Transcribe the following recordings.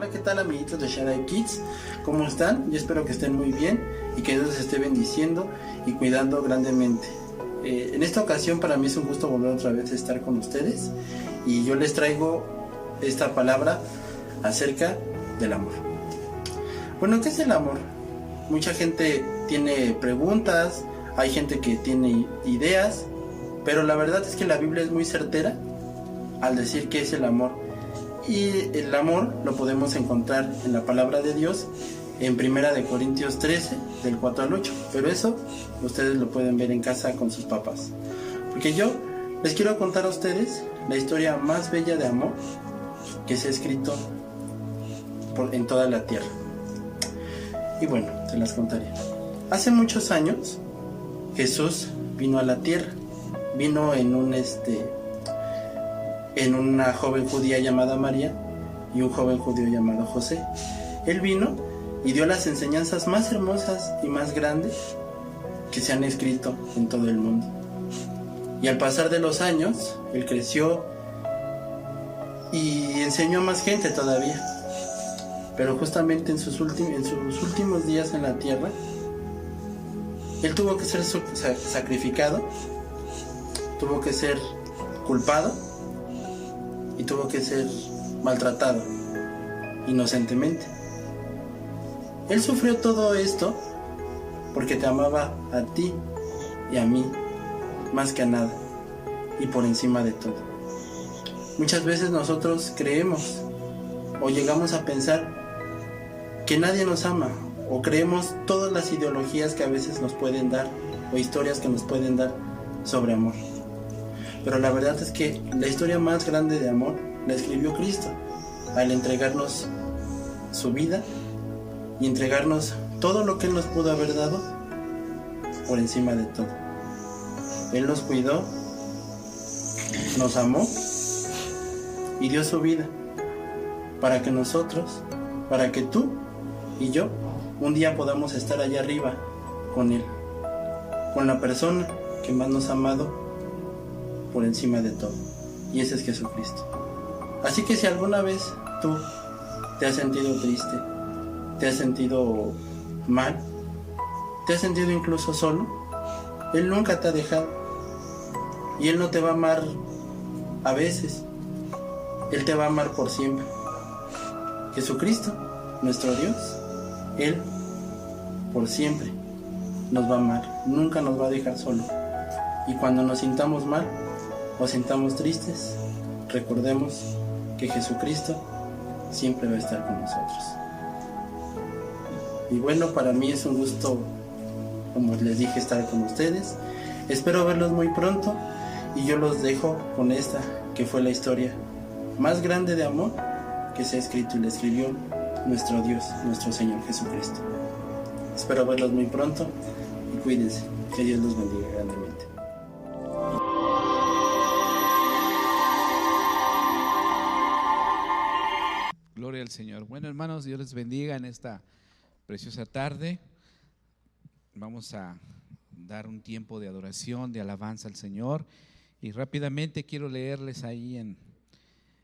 Hola, ¿qué tal, amiguitos de Shaddai Kids? ¿Cómo están? Yo espero que estén muy bien y que Dios les esté bendiciendo y cuidando grandemente. En esta ocasión para mí es un gusto volver otra vez a estar con ustedes y yo les traigo esta palabra acerca del amor. Bueno, ¿qué es el amor? Mucha gente tiene preguntas, hay gente que tiene ideas, pero la verdad es que la Biblia es muy certera al decir qué es el amor. Y el amor lo podemos encontrar en la palabra de Dios en 1 Corintios 13, del 4 al 8. Pero eso ustedes lo pueden ver en casa con sus papás. Porque yo les quiero contar a ustedes la historia más bella de amor que se ha escrito en toda la tierra. Y bueno, se las contaré. Hace muchos años Jesús vino a la tierra. Vino en una joven judía llamada María y un joven judío llamado José. Él vino y dio las enseñanzas más hermosas y más grandes que se han escrito en todo el mundo. Y al pasar de los años, él creció y enseñó a más gente todavía. Pero justamente en sus últimos días en la tierra, él tuvo que ser sacrificado, tuvo que ser culpado y tuvo que ser maltratado inocentemente. Él sufrió todo esto porque te amaba a ti y a mí más que a nada y por encima de todo. Muchas veces nosotros creemos o llegamos a pensar que nadie nos ama, o creemos todas las ideologías que a veces nos pueden dar o historias que nos pueden dar sobre amor. Pero la verdad es que la historia más grande de amor la escribió Cristo al entregarnos su vida y entregarnos todo lo que Él nos pudo haber dado por encima de todo. Él nos cuidó, nos amó y dio su vida para que nosotros, para que tú y yo un día podamos estar allá arriba con Él, con la persona que más nos ha amado por encima de todo, y ese es Jesucristo. Así que si alguna vez tú te has sentido triste, te has sentido mal, te has sentido incluso solo, Él nunca te ha dejado y Él no te va a amar a veces, Él te va a amar por siempre. Jesucristo, nuestro Dios, Él por siempre nos va a amar, nunca nos va a dejar solo. Y cuando nos sintamos mal o sintamos tristes, recordemos que Jesucristo siempre va a estar con nosotros. Y bueno, para mí es un gusto, como les dije, estar con ustedes. Espero verlos muy pronto y yo los dejo con esta, que fue la historia más grande de amor que se ha escrito y le escribió nuestro Dios, nuestro Señor Jesucristo. Espero verlos muy pronto y cuídense. Que Dios los bendiga grandemente. Gloria al Señor. Bueno, hermanos, Dios les bendiga en esta preciosa tarde. Vamos a dar un tiempo de adoración, de alabanza al Señor. Y rápidamente quiero leerles ahí en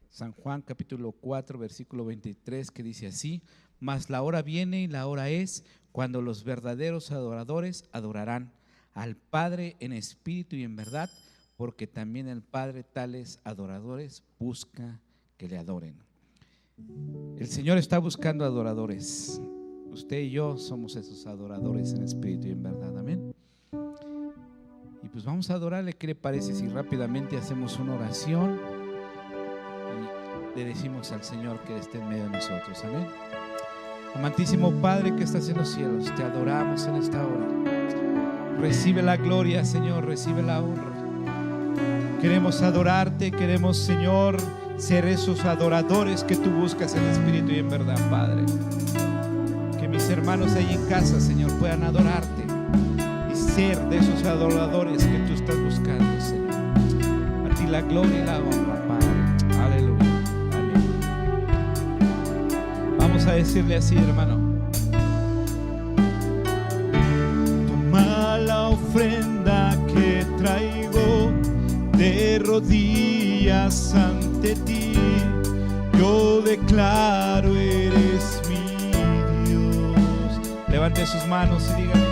San Juan capítulo 4 versículo 23, que dice así: mas la hora viene y la hora es cuando los verdaderos adoradores adorarán al Padre en espíritu y en verdad, porque también el Padre tales adoradores busca que le adoren. El Señor está buscando adoradores. Usted y yo somos esos adoradores en espíritu y en verdad, amén. Y pues vamos a adorarle. ¿Qué le parece si rápidamente hacemos una oración y le decimos al Señor que esté en medio de nosotros, amén? Amantísimo Padre que estás en los cielos, te adoramos en esta hora. Recibe la gloria, Señor, recibe la honra. Queremos adorarte, queremos, Señor, ser esos adoradores que tú buscas en espíritu y en verdad, Padre. Que mis hermanos ahí en casa, Señor, puedan adorarte y ser de esos adoradores que tú estás buscando, Señor. A ti la gloria y la honra, Padre. Aleluya. Vamos a decirle así, hermano. Toma la ofrenda que traigo de rodillas ante ti. Yo declaro eres Levante sus manos y dígale: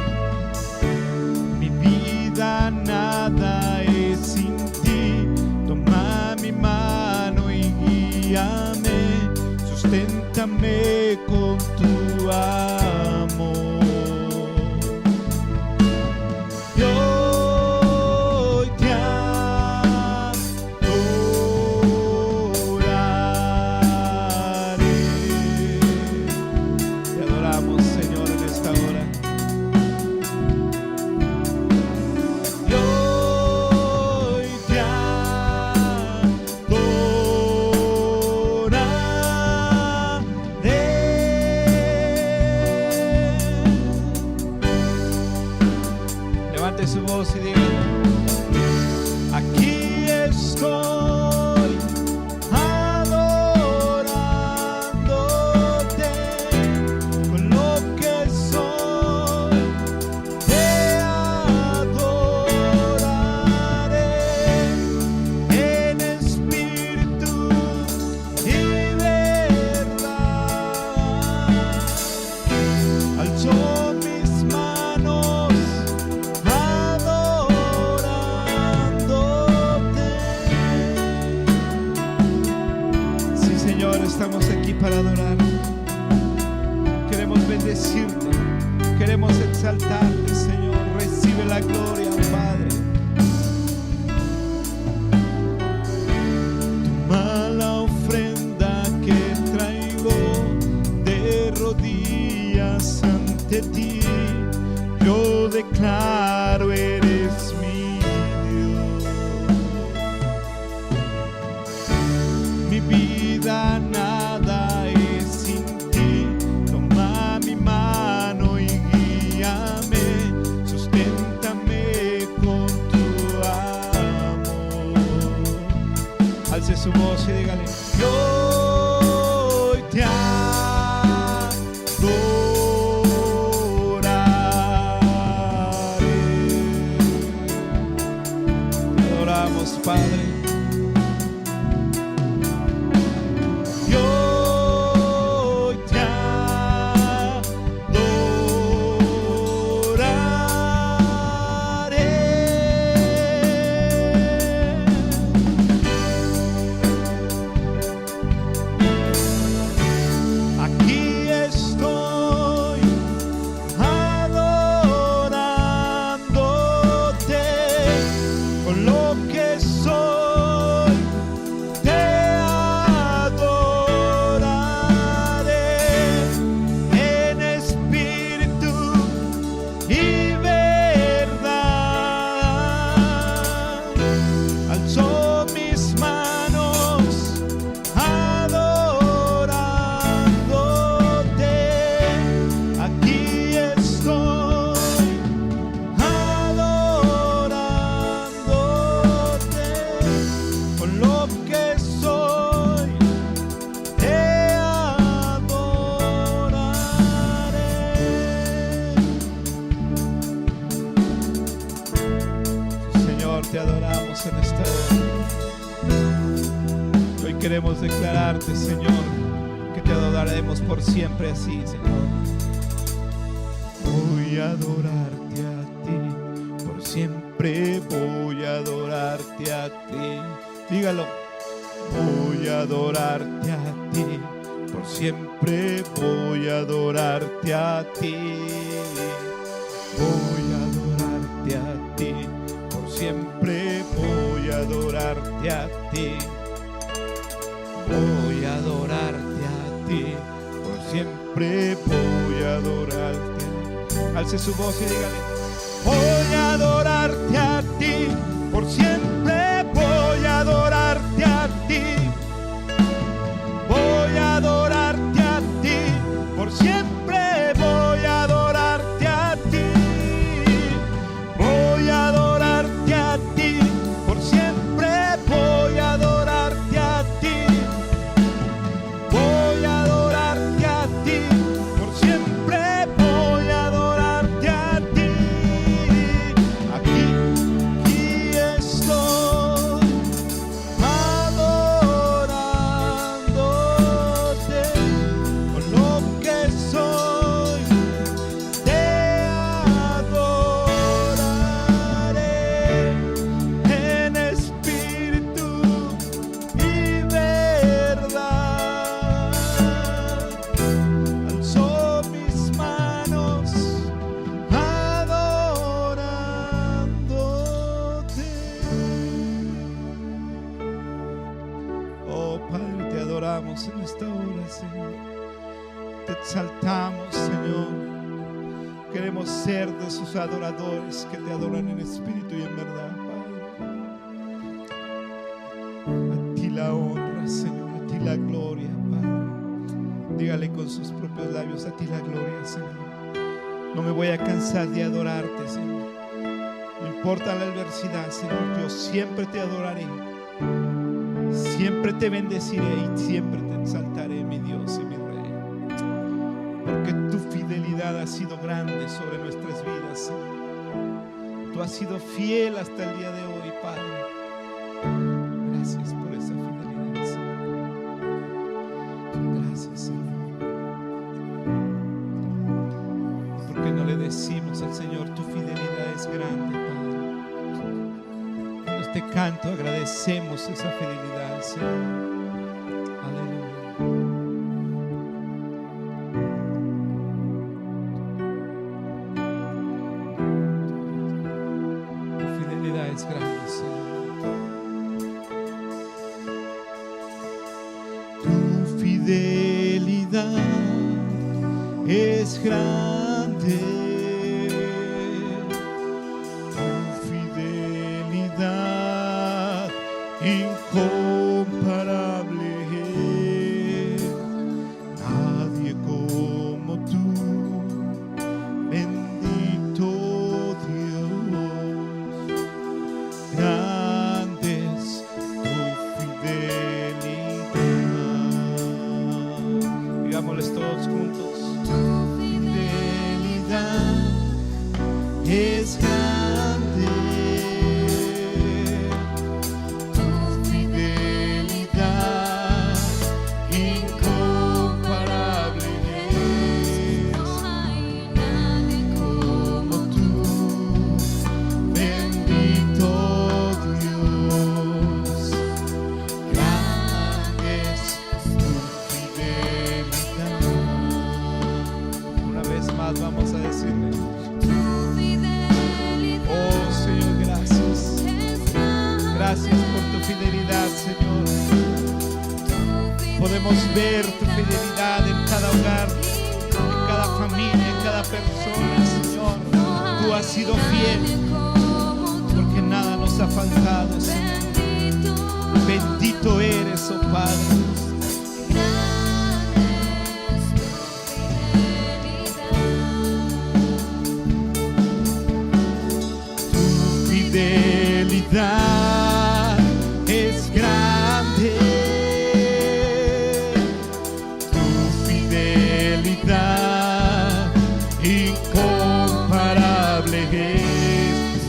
mi vida nada es sin ti. Toma mi mano y guíame, susténtame con tu amor. Yo te adoraré. Te adoramos, Señor, en esta hora. Su voz y diga: aquí estoy adorándote con lo que soy, te adoraré en espíritu y verdad. Alzo mis manos estamos aquí para adorar. Queremos bendecirte, queremos exaltarte, Señor. Recibe la gloria, Padre. Toma la ofrenda que traigo de rodillas ante ti. Yo declaro: eres mi Dios. Mi vida nada es sin ti. Toma mi mano y guíame, susténtame con tu amor. Alce su voz y dígale: yo te adoraré. Te adoramos, Padre. Te adoramos en esta hora. Hoy queremos declararte, Señor, que te adoraremos por siempre así, Señor. Voy a adorarte a ti, por siempre voy a adorarte a ti. Dígalo. Voy a adorarte a ti, por siempre voy a adorarte a ti. Voy a adorarte a ti, siempre voy a adorarte a ti. Voy a adorarte a ti, por siempre voy a adorarte. Alce su voz y dígale: voy a adorarte a ti, por siempre voy a adorarte a ti. Voy a adorarte a ti, por siempre voy a adorarte a ti. Voy a adorarte a ti, por siempre voy a adorarte a ti. Voy a adorarte a ti, por siempre voy a adorarte a ti. exaltamos, Señor. Queremos ser de esos adoradores que te adoran en espíritu y en verdad, Padre. A ti la honra, Señor, a ti la gloria, Padre. Dígale con sus propios labios: a ti la gloria, Señor. No me voy a cansar de adorarte, Señor. No importa la adversidad, Señor, yo siempre te adoraré. Siempre te bendeciré y siempre te exaltaré, mi Dios y mi Rey. Porque tu fidelidad ha sido grande sobre nuestras vidas, Señor. Tú has sido fiel hasta el día de hoy, Padre. Gracias por esa fidelidad, Señor. Gracias, Señor. ¿Por qué no le decimos al Señor: tu fidelidad es grande, Padre? En este canto agradecemos esa fidelidad, Señor. Aleluya. Tu fidelidad es grande, Señor. Tu fidelidad es grande. Incomparable, nadie como tú, bendito Dios. Grande es tu fidelidad. Digámosles todos juntos: tu fidelidad es grande. Vamos a decirle: oh Señor, gracias. Gracias por tu fidelidad, Señor. Podemos ver tu fidelidad en cada hogar, en cada familia, en cada persona, Señor. Tú has sido fiel, porque nada nos ha faltado, Señor. Bendito eres, oh Padre. Fidelidad es grande, tu fidelidad incomparable es.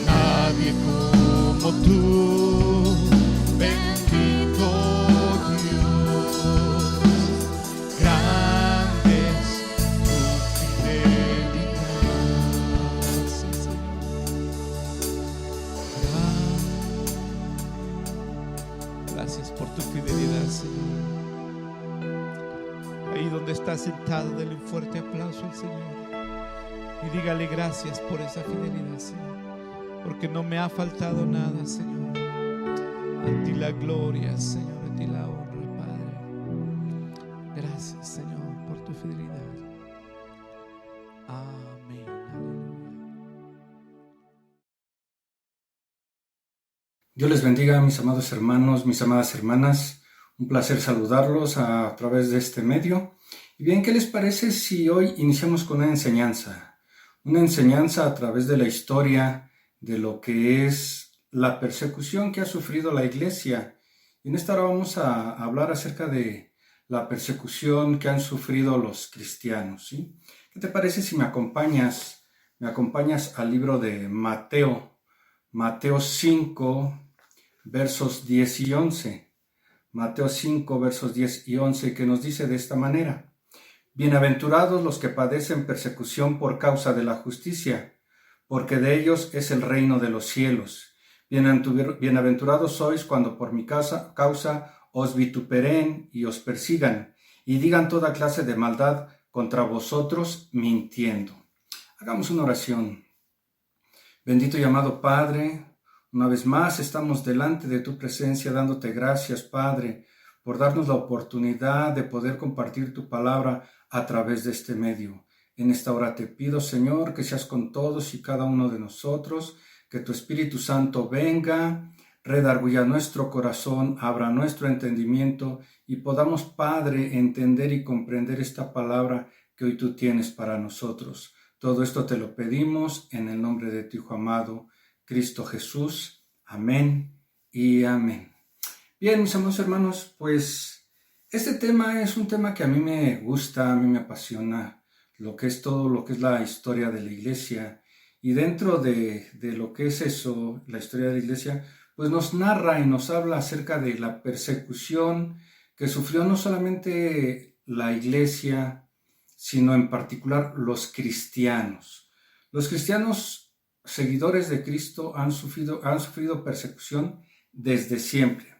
Nadie como tú, bendito Dios. Grande es tu fidelidad. Gracias por tu fidelidad, Señor. Ahí donde está sentado, denle un fuerte aplauso al Señor y dígale: gracias por esa fidelidad, Señor, porque no me ha faltado nada, Señor. A ti la gloria, Señor, a ti la honra, Padre. Gracias, Señor, por tu fidelidad. Amén. Aleluya. Dios les bendiga, mis amados hermanos, mis amadas hermanas. Un placer saludarlos a través de este medio. Y bien, ¿qué les parece si hoy iniciamos con una enseñanza? Una enseñanza a través de la historia de lo que es la persecución que ha sufrido la iglesia. Y en esta hora vamos a hablar acerca de la persecución que han sufrido los cristianos, ¿sí? ¿Qué te parece si me acompañas al libro de Mateo 5, versos 10 y 11. Mateo 5, versos 10 y 11, que nos dice de esta manera: bienaventurados los que padecen persecución por causa de la justicia, porque de ellos es el reino de los cielos. Bienaventurados sois cuando por mi causa os vituperen y os persigan, y digan toda clase de maldad contra vosotros mintiendo. Hagamos una oración. Bendito y amado Padre, una vez más estamos delante de tu presencia dándote gracias, Padre, por darnos la oportunidad de poder compartir tu palabra a través de este medio. En esta hora te pido, Señor, que seas con todos y cada uno de nosotros, que tu Espíritu Santo venga, redarguya nuestro corazón, abra nuestro entendimiento y podamos, Padre, entender y comprender esta palabra que hoy tú tienes para nosotros. Todo esto te lo pedimos en el nombre de tu Hijo amado, Cristo Jesús. Amén y amén. Bien, mis amados hermanos, pues este tema es un tema que a mí me gusta, a mí me apasiona, lo que es todo lo que es la historia de la iglesia. Y dentro de lo que es eso, la historia de la iglesia, pues nos narra y nos habla acerca de la persecución que sufrió no solamente la iglesia, sino en particular los cristianos. Los cristianos seguidores de Cristo han sufrido persecución desde siempre.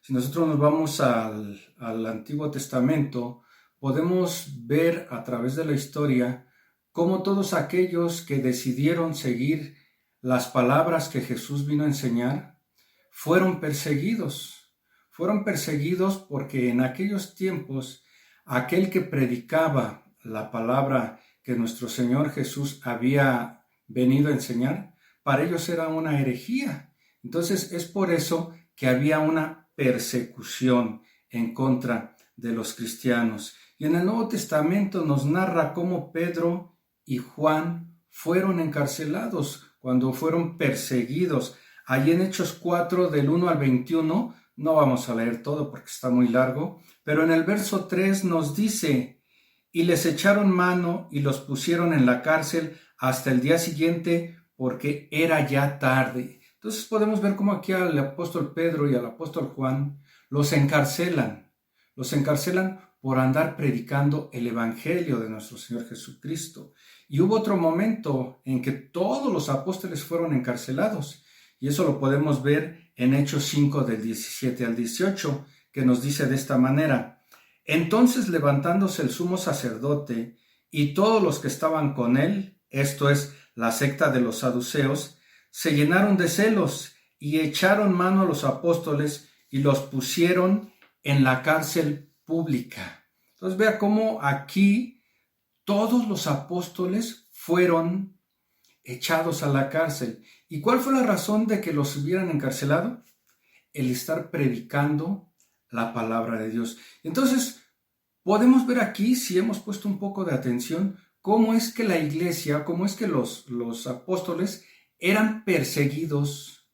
Si nosotros nos vamos al Antiguo Testamento, podemos ver a través de la historia cómo todos aquellos que decidieron seguir las palabras que Jesús vino a enseñar fueron perseguidos. Fueron perseguidos porque en aquellos tiempos aquel que predicaba la palabra que nuestro Señor Jesús había venido a enseñar, para ellos era una herejía. Entonces es por eso que había una persecución en contra de los cristianos. Y en el Nuevo Testamento nos narra cómo Pedro y Juan fueron encarcelados cuando fueron perseguidos. Allí en Hechos 4, del 1 al 21, no vamos a leer todo porque está muy largo, pero en el verso 3 nos dice: y les echaron mano y los pusieron en la cárcel hasta el día siguiente porque era ya tarde. Entonces podemos ver cómo aquí al apóstol Pedro y al apóstol Juan los encarcelan por andar predicando el evangelio de nuestro Señor Jesucristo. Y hubo otro momento en que todos los apóstoles fueron encarcelados, y eso lo podemos ver en Hechos 5 del 17 al 18, que nos dice de esta manera: entonces, levantándose el sumo sacerdote y todos los que estaban con él, esto es, la secta de los saduceos, se llenaron de celos y echaron mano a los apóstoles y los pusieron en la cárcel pública. Entonces vea cómo aquí todos los apóstoles fueron echados a la cárcel. ¿Y cuál fue la razón de que los hubieran encarcelado? El estar predicando la palabra de Dios. Entonces, podemos ver aquí, si hemos puesto un poco de atención, cómo es que la iglesia, cómo es que los apóstoles eran perseguidos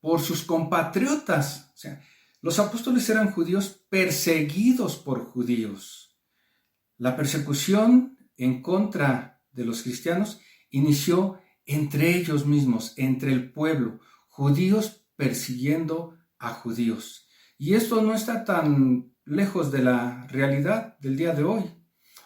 por sus compatriotas. O sea, los apóstoles eran judíos perseguidos por judíos. La persecución en contra de los cristianos inició entre ellos mismos, entre el pueblo, judíos persiguiendo a judíos. Y esto no está tan lejos de la realidad del día de hoy.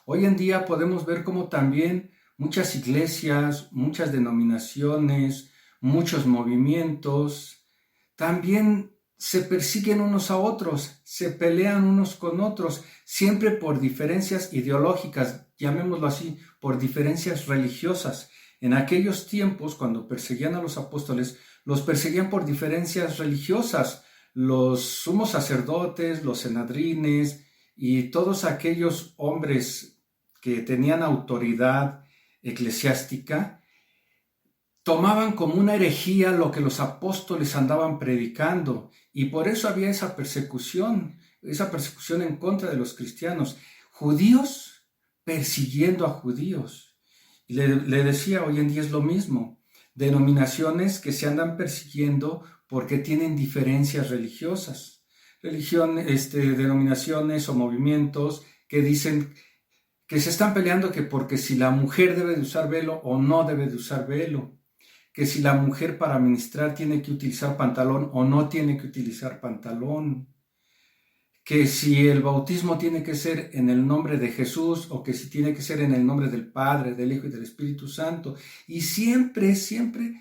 Hoy en día podemos ver cómo también muchas iglesias, muchas denominaciones, muchos movimientos, también se persiguen unos a otros, se pelean unos con otros, siempre por diferencias ideológicas, llamémoslo así, por diferencias religiosas. En aquellos tiempos, cuando perseguían a los apóstoles, los perseguían por diferencias religiosas. Los sumos sacerdotes, los senadrines y todos aquellos hombres que tenían autoridad eclesiástica tomaban como una herejía lo que los apóstoles andaban predicando, y por eso había esa persecución en contra de los cristianos, judíos persiguiendo a judíos. Y le decía, hoy en día es lo mismo, denominaciones que se andan persiguiendo porque tienen diferencias religiosas, denominaciones o movimientos que dicen que se están peleando que porque si la mujer debe de usar velo o no debe de usar velo, que si la mujer para ministrar tiene que utilizar pantalón o no tiene que utilizar pantalón, que si el bautismo tiene que ser en el nombre de Jesús o que si tiene que ser en el nombre del Padre, del Hijo y del Espíritu Santo. Y siempre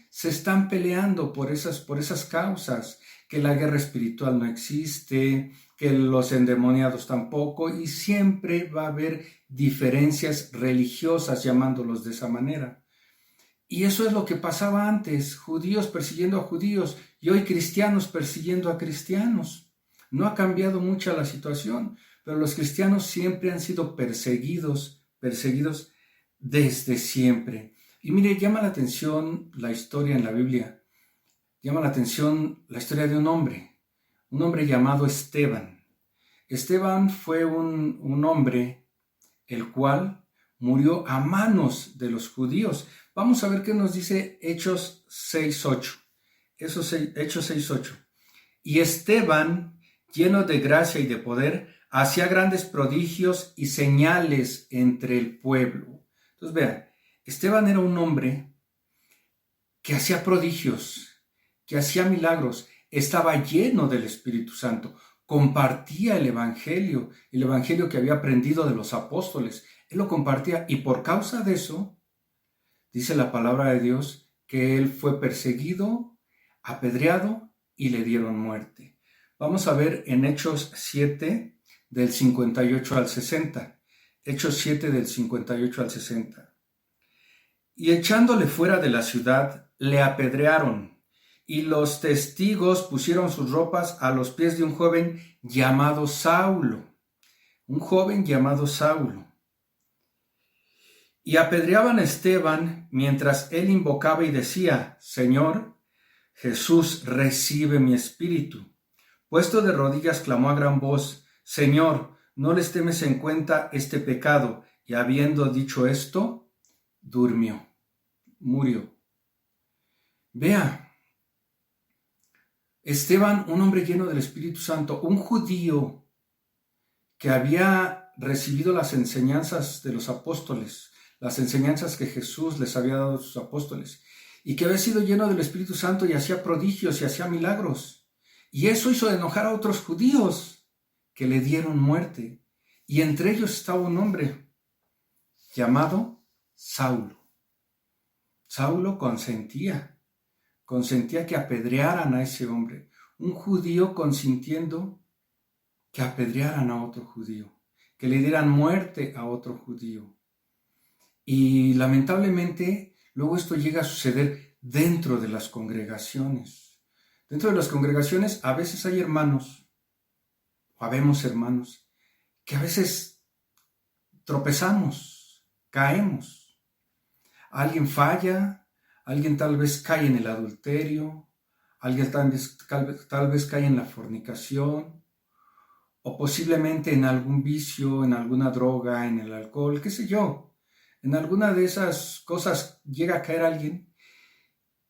se están peleando por esas causas, que la guerra espiritual no existe, que los endemoniados tampoco, y siempre va a haber diferencias religiosas, llamándolos de esa manera. Y eso es lo que pasaba antes, judíos persiguiendo a judíos, y hoy cristianos persiguiendo a cristianos. No ha cambiado mucho la situación, pero los cristianos siempre han sido perseguidos desde siempre. Y mire, llama la atención la historia en la Biblia, llama la atención la historia de un hombre llamado Esteban. Esteban fue un hombre el cual murió a manos de los judíos. Vamos a ver qué nos dice Hechos 6:8. Hechos 6:8. Y Esteban, lleno de gracia y de poder, hacía grandes prodigios y señales entre el pueblo. Entonces vean, Esteban era un hombre que hacía prodigios, que hacía milagros, estaba lleno del Espíritu Santo, compartía el evangelio que había aprendido de los apóstoles. Él lo compartía y por causa de eso, dice la palabra de Dios, que él fue perseguido, apedreado y le dieron muerte. Vamos a ver en Hechos 7, del 58 al 60. Hechos 7, del 58 al 60. Y echándole fuera de la ciudad, le apedrearon, y los testigos pusieron sus ropas a los pies de un joven llamado Saulo. Un joven llamado Saulo. Y apedreaban a Esteban mientras él invocaba y decía: Señor, Jesús, recibe mi espíritu. Puesto de rodillas, clamó a gran voz: Señor, no les temes en cuenta este pecado. Y habiendo dicho esto, murió. Vea, Esteban, un hombre lleno del Espíritu Santo, un judío que había recibido las enseñanzas de los apóstoles, las enseñanzas que Jesús les había dado a sus apóstoles, y que había sido lleno del Espíritu Santo y hacía prodigios y hacía milagros. Y eso hizo enojar a otros judíos que le dieron muerte. Y entre ellos estaba un hombre llamado Saulo. Saulo consentía que apedrearan a ese hombre. Un judío consintiendo que apedrearan a otro judío, que le dieran muerte a otro judío. Y lamentablemente, luego esto llega a suceder dentro de las congregaciones. Dentro de las congregaciones a veces hay hermanos, o habemos hermanos, que a veces tropezamos, caemos. Alguien falla, alguien tal vez cae en el adulterio, alguien tal vez cae en la fornicación, o posiblemente en algún vicio, en alguna droga, en el alcohol, qué sé yo. En alguna de esas cosas llega a caer alguien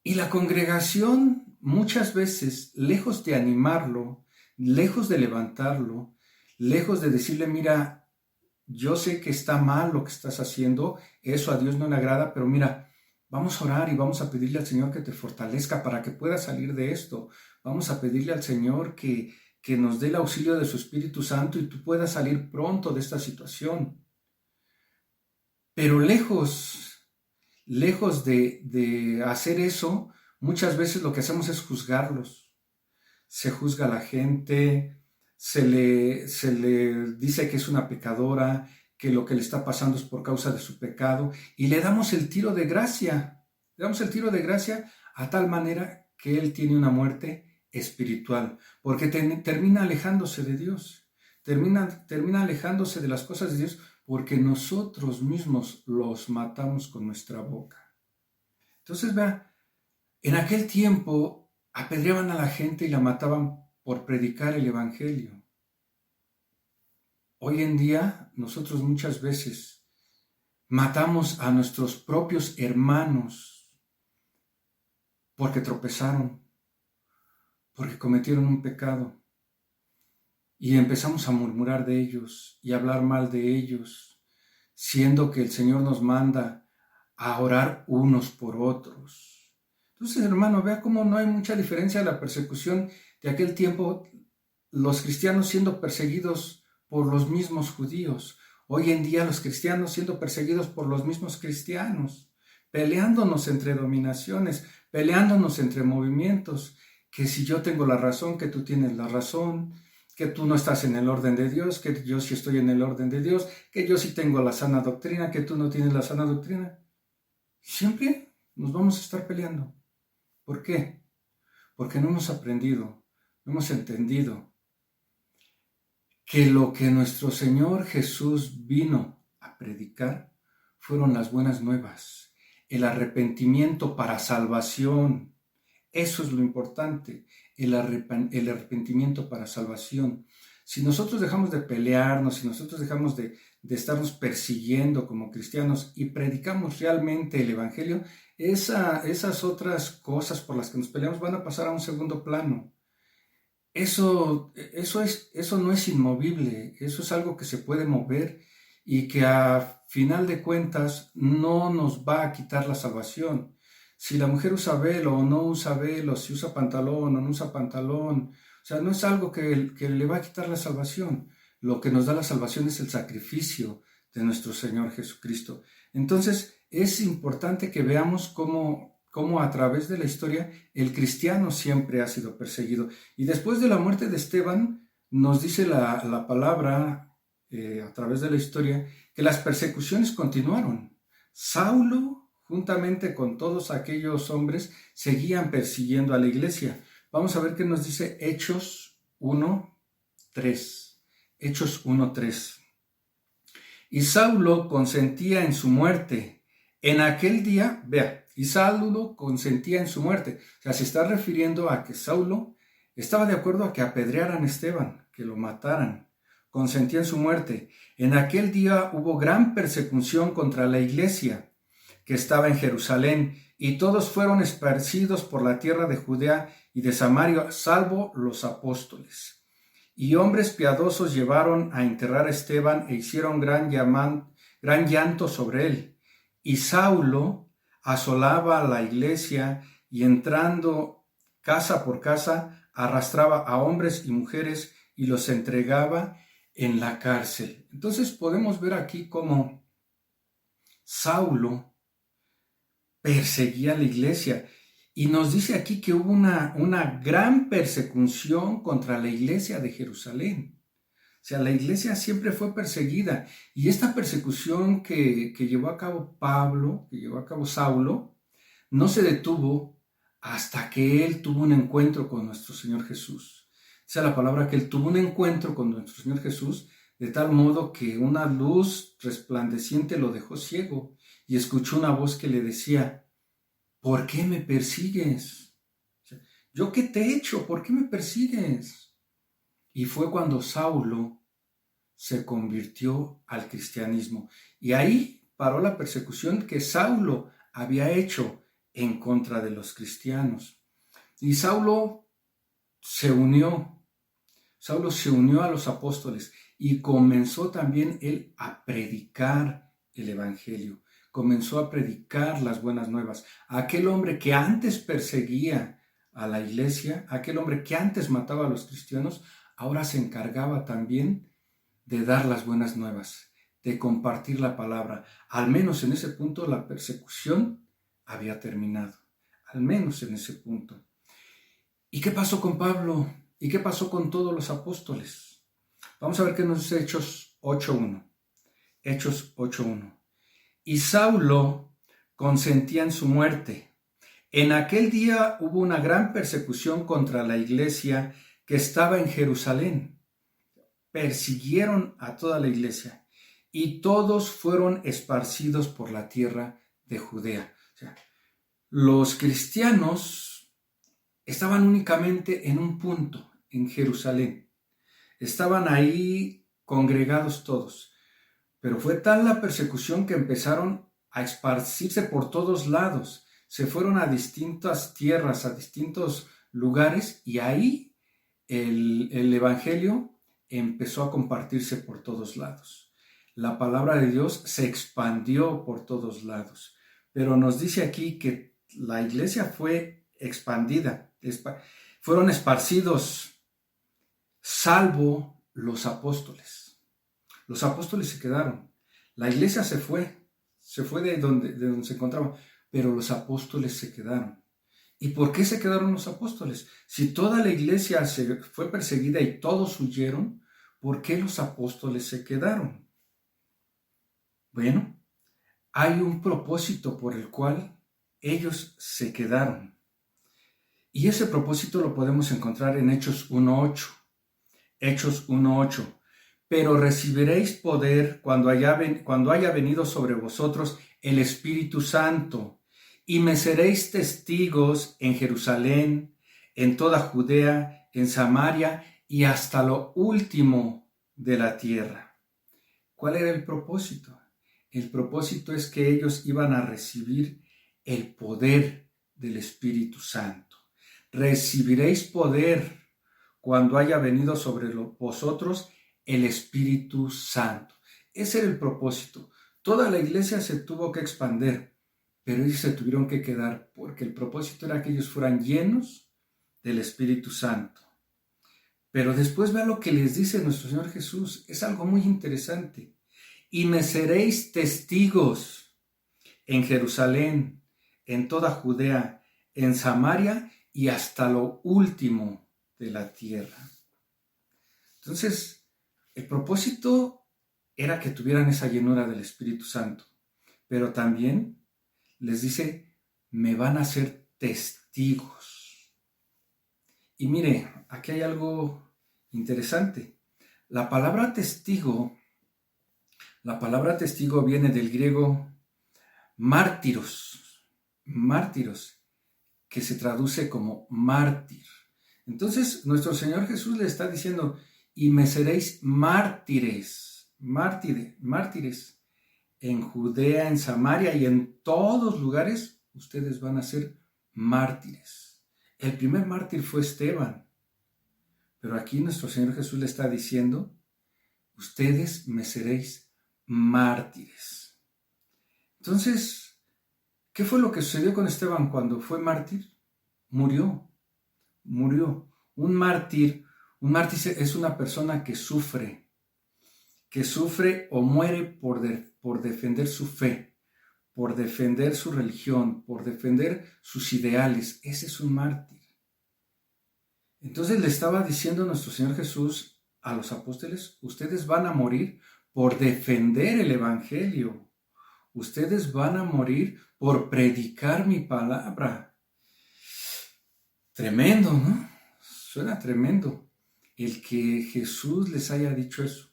y la congregación muchas veces, lejos de animarlo, lejos de levantarlo, lejos de decirle: mira, yo sé que está mal lo que estás haciendo, eso a Dios no le agrada, pero mira, vamos a orar y vamos a pedirle al Señor que te fortalezca para que puedas salir de esto. Vamos a pedirle al Señor que nos dé el auxilio de su Espíritu Santo y tú puedas salir pronto de esta situación. Pero lejos de hacer eso, muchas veces lo que hacemos es juzgarlos. Se juzga a la gente, se le dice que es una pecadora, que lo que le está pasando es por causa de su pecado, y le damos el tiro de gracia. Le damos el tiro de gracia a tal manera que él tiene una muerte espiritual, porque termina alejándose de Dios, termina alejándose de las cosas de Dios, porque nosotros mismos los matamos con nuestra boca. Entonces, vea, en aquel tiempo apedreaban a la gente y la mataban por predicar el evangelio. Hoy en día, nosotros muchas veces matamos a nuestros propios hermanos porque tropezaron, porque cometieron un pecado. Y empezamos a murmurar de ellos y a hablar mal de ellos, siendo que el Señor nos manda a orar unos por otros. Entonces, hermano, vea cómo no hay mucha diferencia de la persecución de aquel tiempo, los cristianos siendo perseguidos por los mismos judíos. Hoy en día los cristianos siendo perseguidos por los mismos cristianos, peleándonos entre dominaciones, peleándonos entre movimientos, que si yo tengo la razón, que tú tienes la razón, que tú no estás en el orden de Dios, que yo sí estoy en el orden de Dios, que yo sí tengo la sana doctrina, que tú no tienes la sana doctrina. Siempre nos vamos a estar peleando. ¿Por qué? Porque no hemos aprendido, no hemos entendido que lo que nuestro Señor Jesús vino a predicar fueron las buenas nuevas, el arrepentimiento para salvación. Eso es lo importante, el arrepentimiento para salvación. Si nosotros dejamos de pelearnos, si nosotros dejamos de estarnos persiguiendo como cristianos y predicamos realmente el Evangelio, esas otras cosas por las que nos peleamos van a pasar a un segundo plano. Eso no es inmovible, eso es algo que se puede mover y que a final de cuentas no nos va a quitar la salvación. Si la mujer usa velo o no usa velo, si usa pantalón o no usa pantalón, o sea, no es algo que le va a quitar la salvación. Lo que nos da la salvación es el sacrificio de nuestro Señor Jesucristo. Entonces, es importante que veamos cómo a través de la historia el cristiano siempre ha sido perseguido. Y después de la muerte de Esteban, nos dice la palabra a través de la historia que las persecuciones continuaron. Saulo, juntamente con todos aquellos hombres, seguían persiguiendo a la iglesia. Vamos a ver qué nos dice Hechos 1:3. Hechos 1:3. Y Saulo consentía en su muerte. En aquel día, vea, y Saulo consentía en su muerte. O sea, se está refiriendo a que Saulo estaba de acuerdo a que apedrearan a Esteban, que lo mataran. Consentía en su muerte. En aquel día hubo gran persecución contra la iglesia que estaba en Jerusalén, y todos fueron esparcidos por la tierra de Judea y de Samaria, salvo los apóstoles. Y hombres piadosos llevaron a enterrar a Esteban e hicieron gran llanto sobre él. Y Saulo asolaba la iglesia y entrando casa por casa arrastraba a hombres y mujeres y los entregaba en la cárcel. Entonces podemos ver aquí cómo Saulo perseguía a la iglesia. Y nos dice aquí que hubo una gran persecución contra la iglesia de Jerusalén. O sea, la iglesia siempre fue perseguida. Y esta persecución que llevó a cabo Saulo, no se detuvo hasta que él tuvo un encuentro con nuestro Señor Jesús. Esa es la palabra, que él tuvo un encuentro con nuestro Señor Jesús, de tal modo que una luz resplandeciente lo dejó ciego y escuchó una voz que le decía: ¿por qué me persigues? ¿Yo qué te he hecho? ¿Por qué me persigues? Y fue cuando Saulo se convirtió al cristianismo. Y ahí paró la persecución que Saulo había hecho en contra de los cristianos. Y Saulo se unió a los apóstoles y comenzó también él a predicar el evangelio. Comenzó a predicar las buenas nuevas. Aquel hombre que antes perseguía a la iglesia, aquel hombre que antes mataba a los cristianos, ahora se encargaba también de dar las buenas nuevas, de compartir la palabra. Al menos en ese punto la persecución había terminado. Al menos en ese punto. ¿Y qué pasó con Pablo? ¿Y qué pasó con todos los apóstoles? Vamos a ver qué nos dice Hechos 8:1. Hechos 8:1. Y Saulo consentía en su muerte. En aquel día hubo una gran persecución contra la iglesia que estaba en Jerusalén. Persiguieron a toda la iglesia y todos fueron esparcidos por la tierra de Judea. O sea, los cristianos estaban únicamente en un punto, en Jerusalén. Estaban ahí congregados todos. Pero fue tal la persecución que empezaron a esparcirse por todos lados. Se fueron a distintas tierras, a distintos lugares, y ahí el evangelio empezó a compartirse por todos lados. La palabra de Dios se expandió por todos lados. Pero nos dice aquí que la iglesia fue expandida, fueron esparcidos, salvo los apóstoles. Los apóstoles se quedaron. La iglesia se fue de donde se encontraba, pero los apóstoles se quedaron. ¿Y por qué se quedaron los apóstoles? Si toda la iglesia fue perseguida y todos huyeron, ¿por qué los apóstoles se quedaron? Bueno, hay un propósito por el cual ellos se quedaron. Y ese propósito lo podemos encontrar en Hechos 1:8. Hechos 1:8. pero recibiréis poder cuando haya venido sobre vosotros el Espíritu Santo, y me seréis testigos en Jerusalén, en toda Judea, en Samaria y hasta lo último de la tierra. ¿Cuál era el propósito? El propósito es que ellos iban a recibir el poder del Espíritu Santo. Recibiréis poder cuando haya venido sobre vosotros el Espíritu Santo. Ese era el propósito. Toda la iglesia se tuvo que expandir, pero ellos se tuvieron que quedar porque el propósito era que ellos fueran llenos del Espíritu Santo. Pero después vea lo que les dice nuestro Señor Jesús. Es algo muy interesante. Y me seréis testigos en Jerusalén, en toda Judea, en Samaria y hasta lo último de la tierra. Entonces, el propósito era que tuvieran esa llenura del Espíritu Santo, pero también les dice, me van a ser testigos. Y mire, aquí hay algo interesante. La palabra testigo viene del griego mártiros, que se traduce como mártir. Entonces, nuestro Señor Jesús le está diciendo, y me seréis mártires en Judea, en Samaria y en todos lugares, ustedes van a ser mártires. El primer mártir fue Esteban, pero aquí nuestro Señor Jesús le está diciendo, ustedes me seréis mártires. Entonces, ¿qué fue lo que sucedió con Esteban cuando fue mártir? Murió. Un mártir es una persona que sufre o muere por defender su fe, por defender su religión, por defender sus ideales. Ese es un mártir. Entonces le estaba diciendo nuestro Señor Jesús a los apóstoles, ustedes van a morir por defender el evangelio. Ustedes van a morir por predicar mi palabra. Tremendo, ¿no? Suena tremendo el que Jesús les haya dicho eso.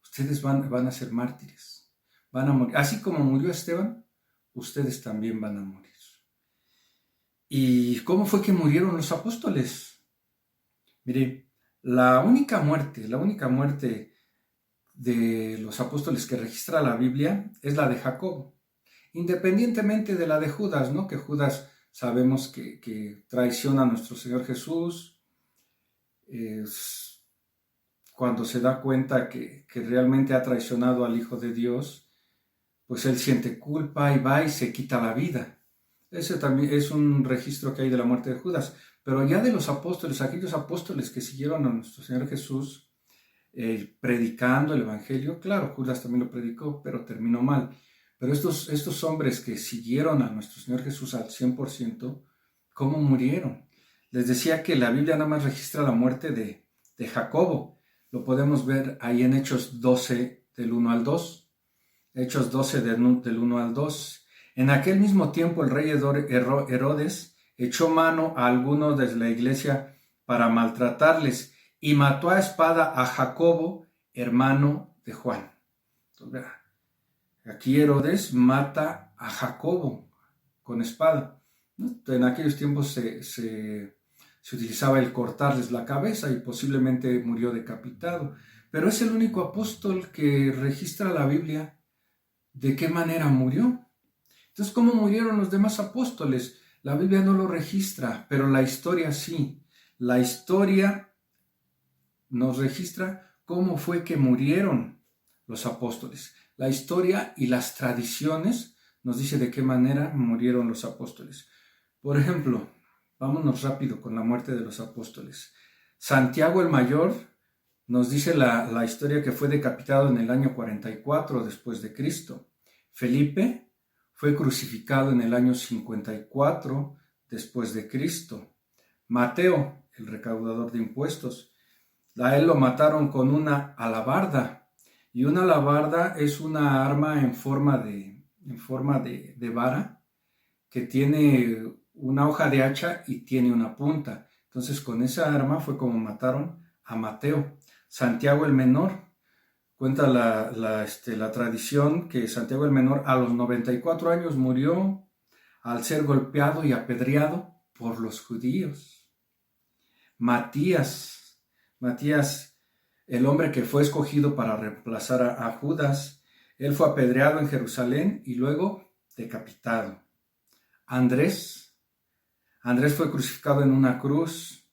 Ustedes van a ser mártires. Van a morir. Así como murió Esteban, ustedes también van a morir. ¿Y cómo fue que murieron los apóstoles? Mire, la única muerte de los apóstoles que registra la Biblia es la de Jacobo, independientemente de la de Judas, ¿no? Que Judas sabemos que traiciona a nuestro Señor Jesús, cuando se da cuenta que realmente ha traicionado al Hijo de Dios, pues él siente culpa y va y se quita la vida. Ese también es un registro que hay de la muerte de Judas, pero ya de los apóstoles, aquellos apóstoles que siguieron a nuestro Señor Jesús, predicando el evangelio, claro, Judas también lo predicó, pero terminó mal. Pero estos hombres que siguieron a nuestro Señor Jesús al 100%, ¿cómo murieron? Les decía que la Biblia nada más registra la muerte de Jacobo. Lo podemos ver ahí en Hechos 12, del 1 al 2. Hechos 12, del 1 al 2. En aquel mismo tiempo el rey Herodes echó mano a algunos de la iglesia para maltratarles y mató a espada a Jacobo, hermano de Juan. Entonces, aquí Herodes mata a Jacobo con espada. En aquellos tiempos se utilizaba el cortarles la cabeza y posiblemente murió decapitado. Pero es el único apóstol que registra la Biblia de qué manera murió. Entonces, ¿cómo murieron los demás apóstoles? La Biblia no lo registra, pero la historia sí. La historia nos registra cómo fue que murieron los apóstoles. La historia y las tradiciones nos dice de qué manera murieron los apóstoles. Por ejemplo, vámonos rápido con la muerte de los apóstoles. Santiago el Mayor nos dice la historia que fue decapitado en el año 44 después de Cristo. Felipe fue crucificado en el año 54 después de Cristo. Mateo, el recaudador de impuestos, a él lo mataron con una alabarda. Y una alabarda es una arma en forma de vara que tiene una hoja de hacha y tiene una punta. Entonces con esa arma fue como mataron a Mateo. Santiago el Menor Cuenta la tradición que Santiago el Menor a los 94 años murió al ser golpeado y apedreado por los judíos. Matías, el hombre que fue escogido para reemplazar a Judas, él fue apedreado en Jerusalén y luego decapitado. Andrés fue crucificado en una cruz.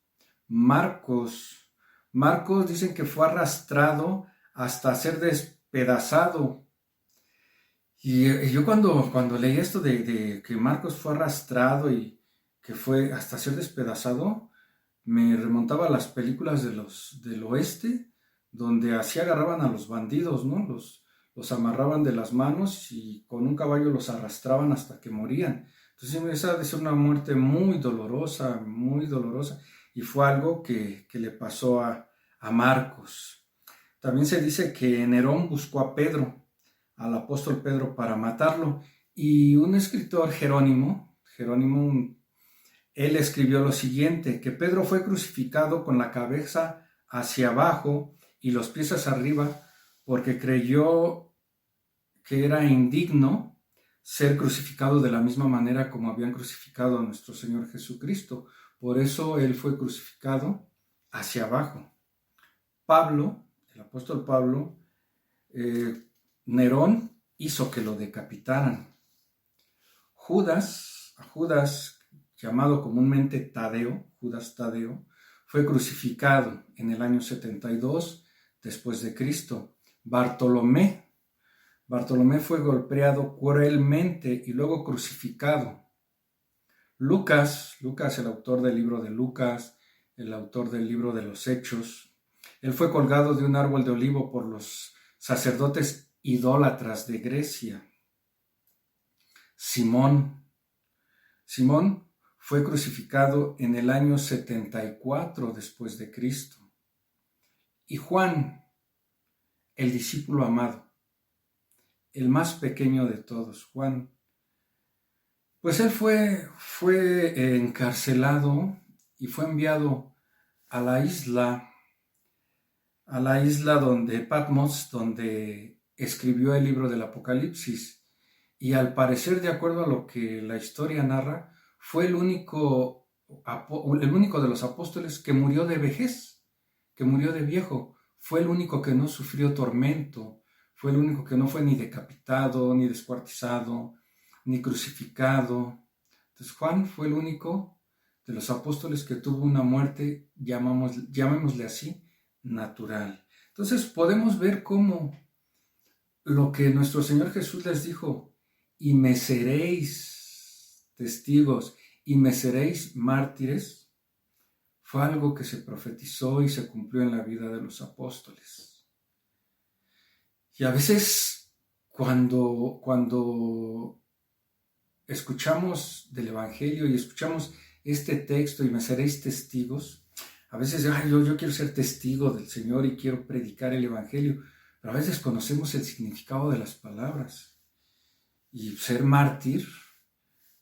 Marcos dicen que fue arrastrado hasta ser despedazado. Y yo cuando leí esto de que Marcos fue arrastrado y que fue hasta ser despedazado, me remontaba a las películas del oeste, donde así agarraban a los bandidos, ¿no? Los amarraban de las manos y con un caballo los arrastraban hasta que morían. Entonces esa ha de ser una muerte muy dolorosa, y fue algo que le pasó a Marcos. También se dice que Nerón buscó a Pedro, al apóstol Pedro, para matarlo, y un escritor, Jerónimo, él escribió lo siguiente, que Pedro fue crucificado con la cabeza hacia abajo y los pies hacia arriba, porque creyó que era indigno ser crucificado de la misma manera como habían crucificado a nuestro Señor Jesucristo. Por eso él fue crucificado hacia abajo. Pablo, el apóstol Pablo, Nerón hizo que lo decapitaran. Judas, llamado comúnmente Tadeo, Judas Tadeo, fue crucificado en el año 72 después de Cristo. Bartolomé fue golpeado cruelmente y luego crucificado. Lucas, el autor del libro de Lucas, el autor del libro de los Hechos, él fue colgado de un árbol de olivo por los sacerdotes idólatras de Grecia. Simón fue crucificado en el año 74 después de Cristo. Y Juan, el discípulo amado, el más pequeño de todos, Juan, pues él fue encarcelado y fue enviado a la isla donde Patmos, donde escribió el libro del Apocalipsis. Y al parecer, de acuerdo a lo que la historia narra, fue el único de los apóstoles que murió de vejez, que murió de viejo. Fue el único que no sufrió tormento, fue el único que no fue ni decapitado, ni descuartizado, ni crucificado. Entonces Juan fue el único de los apóstoles que tuvo una muerte, llamémosle así, natural. Entonces podemos ver cómo lo que nuestro Señor Jesús les dijo, y me seréis testigos, y me seréis mártires, fue algo que se profetizó y se cumplió en la vida de los apóstoles. Y a veces cuando escuchamos del Evangelio y escuchamos este texto, y me seréis testigos, a veces yo quiero ser testigo del Señor y quiero predicar el Evangelio, pero a veces conocemos el significado de las palabras. Y ser mártir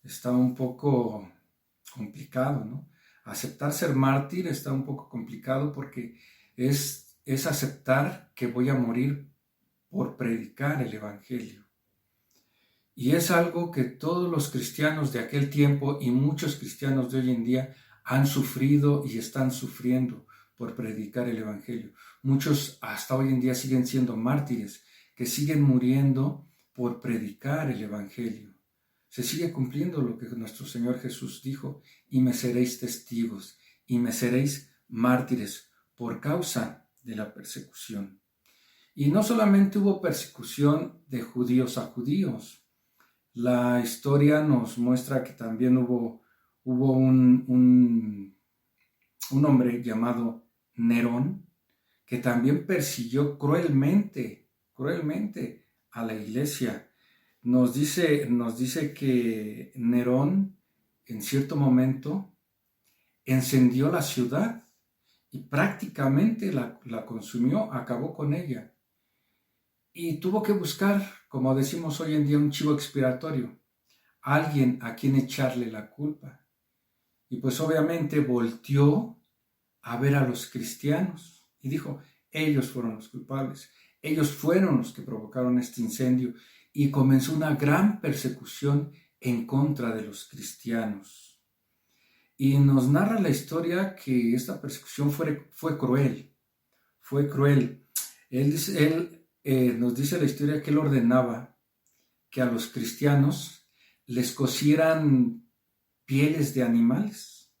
está un poco complicado, ¿no? Aceptar ser mártir está un poco complicado porque es aceptar que voy a morir por predicar el Evangelio. Y es algo que todos los cristianos de aquel tiempo y muchos cristianos de hoy en día han sufrido y están sufriendo por predicar el Evangelio. Muchos hasta hoy en día siguen siendo mártires, que siguen muriendo por predicar el Evangelio. Se sigue cumpliendo lo que nuestro Señor Jesús dijo, y me seréis testigos, y me seréis mártires por causa de la persecución. Y no solamente hubo persecución de judíos a judíos, la historia nos muestra que también hubo un hombre llamado Nerón, que también persiguió cruelmente a la iglesia. Nos dice que Nerón en cierto momento encendió la ciudad y prácticamente la consumió, acabó con ella. Y tuvo que buscar, como decimos hoy en día, un chivo expiatorio, alguien a quien echarle la culpa. Y pues obviamente volteó a ver a los cristianos y dijo, ellos fueron los culpables, Ellos fueron los que provocaron este incendio y comenzó una gran persecución en contra de los cristianos. Y nos narra la historia que esta persecución fue cruel. Él nos dice la historia que él ordenaba que a los cristianos les cosieran pieles de animales,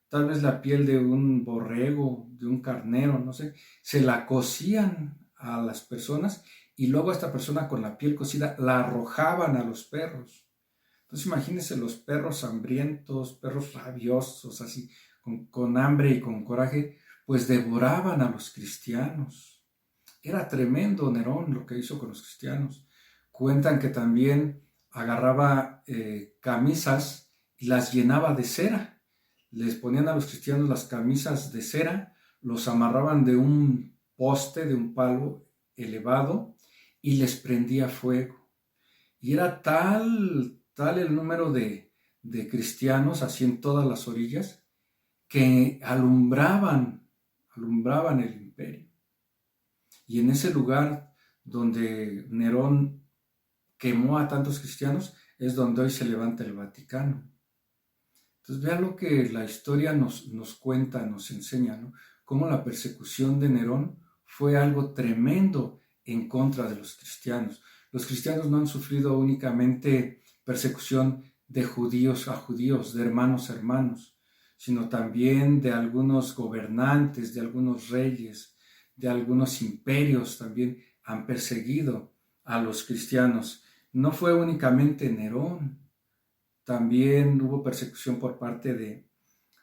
tal vez la piel de un borrego, de un carnero, no sé, se la cosían a las personas y luego a esta persona con la piel cocida la arrojaban a los perros. Entonces imagínense los perros hambrientos, perros rabiosos, así, con hambre y con coraje, pues devoraban a los cristianos. Era tremendo Nerón lo que hizo con los cristianos. Cuentan que también agarraba camisas y las llenaba de cera. Les ponían a los cristianos las camisas de cera, los amarraban de un poste, de un palo elevado y les prendía fuego. Y era tal el número de cristianos, así en todas las orillas, que alumbraban el imperio. Y en ese lugar donde Nerón quemó a tantos cristianos, es donde hoy se levanta el Vaticano. Entonces vean lo que la historia nos cuenta, nos enseña, ¿no? Cómo la persecución de Nerón fue algo tremendo en contra de los cristianos. Los cristianos no han sufrido únicamente persecución de judíos a judíos, de hermanos a hermanos, sino también de algunos gobernantes, de algunos reyes, de algunos imperios también han perseguido a los cristianos. No fue únicamente Nerón, también hubo persecución por parte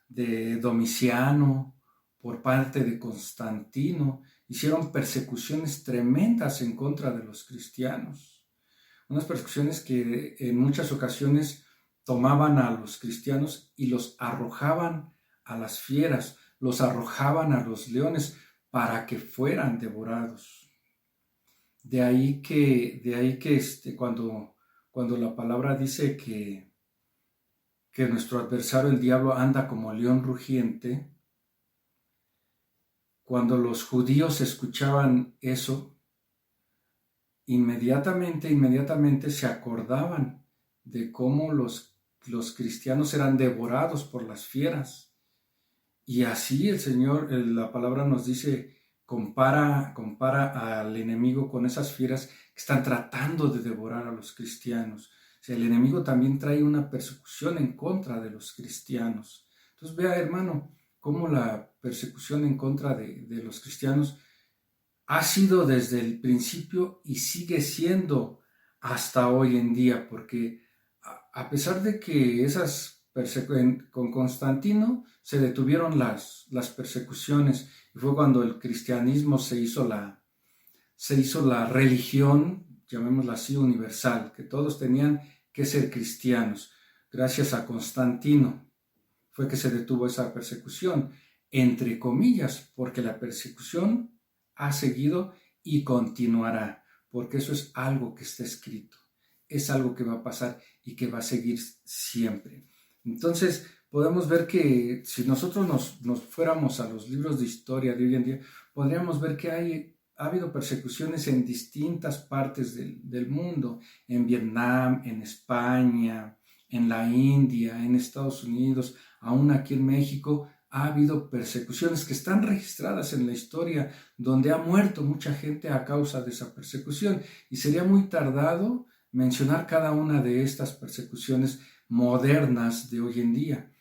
de Domiciano, por parte de Constantino. Hicieron persecuciones tremendas en contra de los cristianos. Unas persecuciones que en muchas ocasiones tomaban a los cristianos y los arrojaban a las fieras, los arrojaban a los leones para que fueran devorados. De ahí que cuando la palabra dice que nuestro adversario, el diablo, anda como león rugiente, cuando los judíos escuchaban eso, inmediatamente se acordaban de cómo los cristianos eran devorados por las fieras. Y así el Señor, la palabra nos dice, compara al enemigo con esas fieras que están tratando de devorar a los cristianos. O sea, el enemigo también trae una persecución en contra de los cristianos. Entonces vea, hermano, cómo la persecución en contra de los cristianos ha sido desde el principio y sigue siendo hasta hoy en día, porque a pesar de que con Constantino se detuvieron las persecuciones, y fue cuando el cristianismo se hizo la religión, llamémosla así, universal, que todos tenían que ser cristianos. Gracias a Constantino fue que se detuvo esa persecución, entre comillas, porque la persecución ha seguido y continuará, porque eso es algo que está escrito, es algo que va a pasar y que va a seguir siempre. Entonces podemos ver que si nosotros nos fuéramos a los libros de historia de hoy en día, podríamos ver que ha habido persecuciones en distintas partes del mundo, en Vietnam, en España, en la India, en Estados Unidos, aún aquí en México. Ha habido persecuciones que están registradas en la historia, donde ha muerto mucha gente a causa de esa persecución, y sería muy tardado mencionar cada una de estas persecuciones modernas de hoy en día.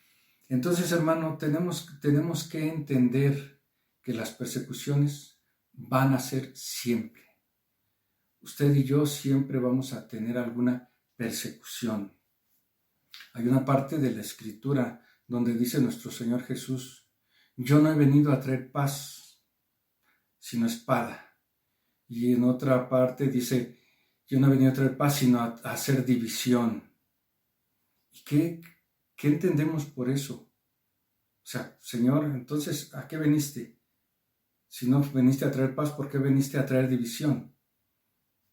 Entonces, hermano, tenemos que entender que las persecuciones van a ser siempre. Usted y yo siempre vamos a tener alguna persecución. Hay una parte de la Escritura donde dice nuestro Señor Jesús: yo no he venido a traer paz, sino espada. Y en otra parte dice: yo no he venido a traer paz, sino a hacer división. ¿Y qué entendemos por eso? O sea, Señor, entonces, ¿a qué veniste? Si no veniste a traer paz, ¿por qué veniste a traer división?